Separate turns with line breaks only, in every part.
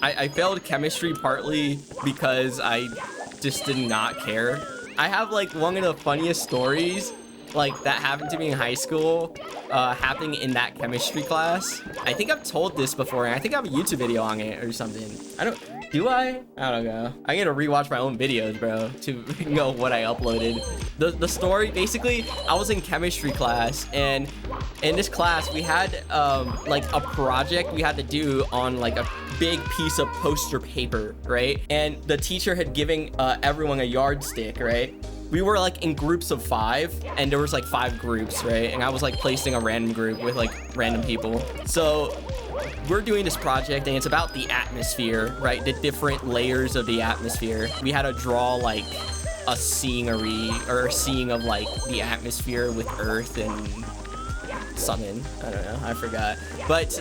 I failed chemistry partly because I just did not care. I have like one of the funniest stories like that happened to me in high school happening in that chemistry class. I think I've told this before, and I think I have a YouTube video on it or something. Do I don't know. I need to rewatch my own videos, bro, to know what I uploaded. The story, basically, I was in chemistry class, and in this class we had like a project we had to do on like a big piece of poster paper, right? And the teacher had given everyone a yardstick, right? We were like in groups of 5, and there was like 5 groups, right? And I was like placing a random group with like random people. So we're doing this project, and it's about the atmosphere, right? The different layers of the atmosphere. We had to draw like a scenery or a scene of like the atmosphere with Earth and something. I don't know, I forgot. But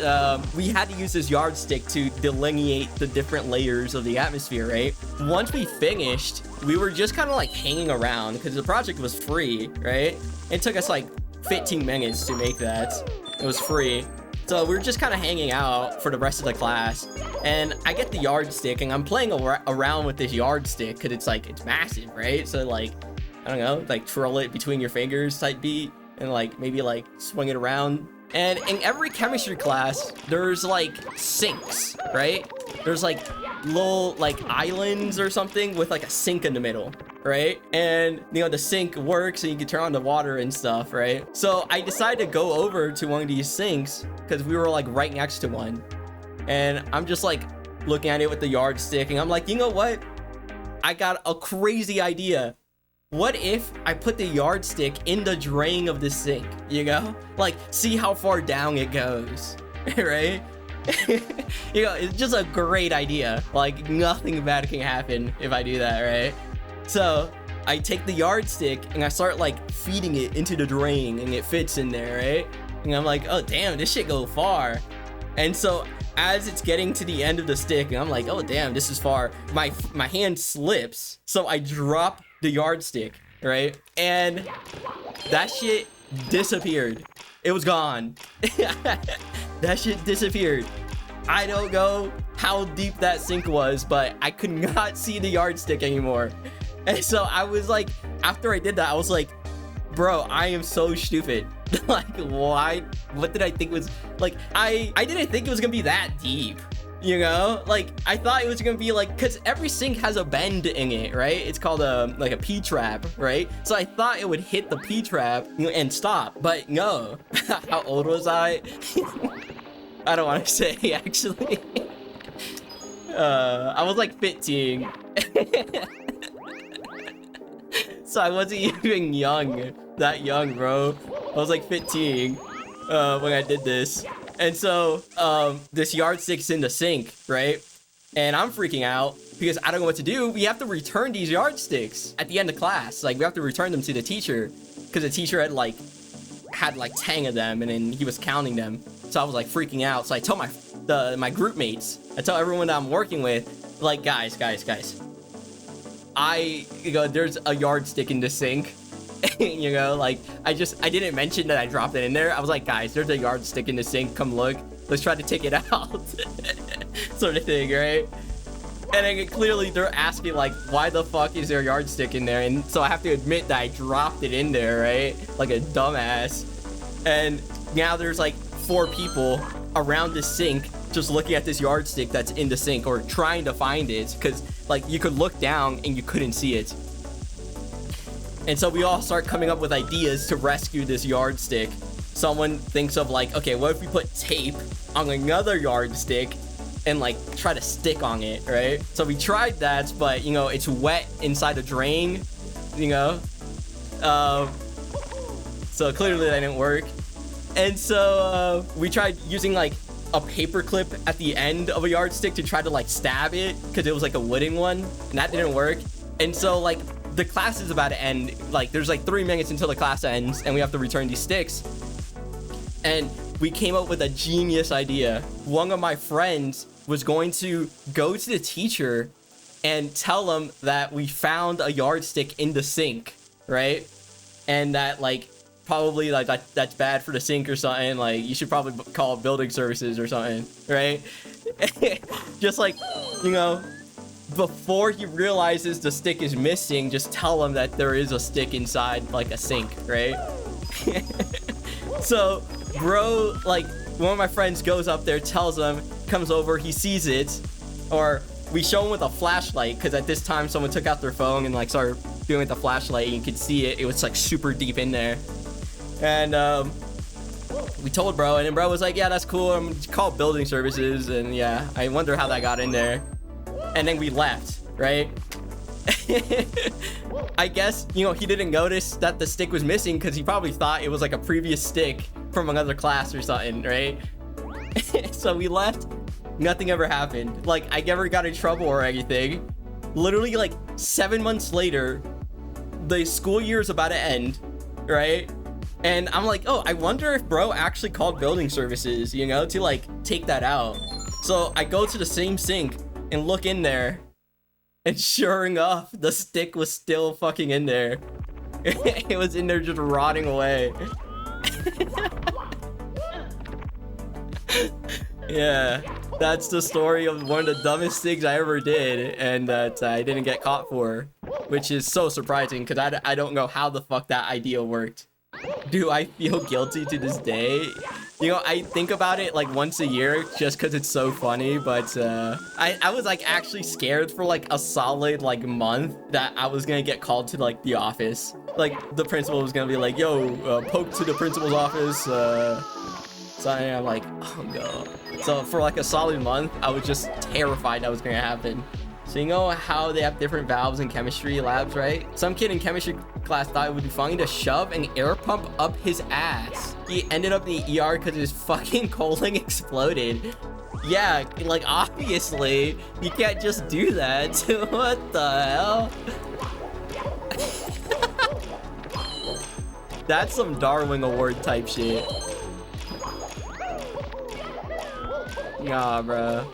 we had to use this yardstick to delineate the different layers of the atmosphere, right? Once we finished, we were just kind of like hanging around because the project was free, right? It took us like 15 minutes to make that. It was free. So we were just kind of hanging out for the rest of the class, and I get the yardstick, and I'm playing around with this yardstick because it's massive, right? So like, I don't know, like twirl it between your fingers type beat, and like maybe like swing it around. And in every chemistry class, there's like sinks, right? There's like little like islands or something with like a sink in the middle, right? And you know, the sink works and you can turn on the water and stuff, right? So I decided to go over to one of these sinks because we were like right next to one, and I'm just like looking at it with the yardstick, and I'm like, you know what? I got a crazy idea. What if I put the yardstick in the drain of the sink, you know? Like, see how far down it goes, right? You know, it's just a great idea. Like, nothing bad can happen if I do that, right? So I take the yardstick and I start like feeding it into the drain, and it fits in there, right? And I'm like, oh damn, this shit go far. And so as it's getting to the end of the stick, and I'm like, oh damn, this is far, my hand slips, so I drop the yardstick, right? And that shit disappeared. It was gone. That shit disappeared. I don't know how deep that sink was, but I could not see the yardstick anymore. And so I was like, after I did that, I was like, bro, I am so stupid. Like, why? What did I think was like? I didn't think it was gonna be that deep, you know? Like, I thought it was gonna be like, because every sink has a bend in it, right? It's called like a P-trap, right? So I thought it would hit the P-trap, you know, and stop, but no. How old was I? I don't want to say, actually. I was like 15. So I wasn't even that young, bro. I was like 15 when I did this. And so this yardstick's in the sink, right? And I'm freaking out because I don't know what to do. We have to return these yardsticks at the end of class. Like, we have to return them to the teacher because the teacher had like 10 of them, and then he was counting them. So I was like freaking out. So I tell my group mates, I tell everyone that I'm working with, like, guys, you know, there's a yardstick in the sink. You know, like, I didn't mention that I dropped it in there. I was like, guys, there's a yardstick in the sink. Come look. Let's try to take it out. Sort of thing, right? And then clearly they're asking, like, why the fuck is there a yardstick in there? And so I have to admit that I dropped it in there, right? Like a dumbass. And now there's like 4 people around the sink just looking at this yardstick that's in the sink, or trying to find it, because like you could look down and you couldn't see it. And so we all start coming up with ideas to rescue this yardstick. Someone thinks of like, okay, what if we put tape on another yardstick and like try to stick on it, right? So we tried that, but you know, it's wet inside a drain, you know? So clearly that didn't work. And so we tried using like a paper clip at the end of a yardstick to try to like stab it, because it was like a wooden one, and that didn't work. And so like the class is about to end. Like, there's like 3 minutes until the class ends, and we have to return these sticks. And we came up with a genius idea. One of my friends was going to go to the teacher and tell him that we found a yardstick in the sink, right? And that like probably like that's bad for the sink or something. Like, you should probably call building services or something, right? Just like, you know, before he realizes the stick is missing, just tell him that there is a stick inside like a sink, right? So bro, like, one of my friends goes up there, tells him, comes over, he sees it, or we show him with a flashlight, because at this time someone took out their phone and like started doing with the flashlight, and you could see it. It was like super deep in there. And we told bro, and then bro was like, yeah, that's cool, I'm gonna call building services. And yeah, I wonder how that got in there. And then we left, right? I guess, you know, he didn't notice that the stick was missing because he probably thought it was like a previous stick from another class or something, right? So we left, nothing ever happened. Like, I never got in trouble or anything. Literally like 7 months later, the school year is about to end, right? And I'm like, oh, I wonder if bro actually called building services, you know, to like take that out. So I go to the same sink and look in there, and sure enough, the stick was still fucking in there. It was in there just rotting away. Yeah, that's the story of one of the dumbest things I ever did, and that I didn't get caught for, which is so surprising because I don't know how the fuck that idea worked. Do I feel guilty to this day? You know, I think about it like once a year just because it's so funny, but I was like actually scared for like a solid like month that I was gonna get called to like the office. Like the principal was gonna be like, yo, poke to the principal's office. So I'm like, oh no. So for like a solid month, I was just terrified that was gonna happen. So you know how they have different valves in chemistry labs, right? Some kid in chemistry class thought it would be funny to shove an air pump up his ass. He ended up in the ER because his fucking colon exploded. Yeah, like obviously, you can't just do that. What the hell? That's some Darwin Award type shit. Nah, bro.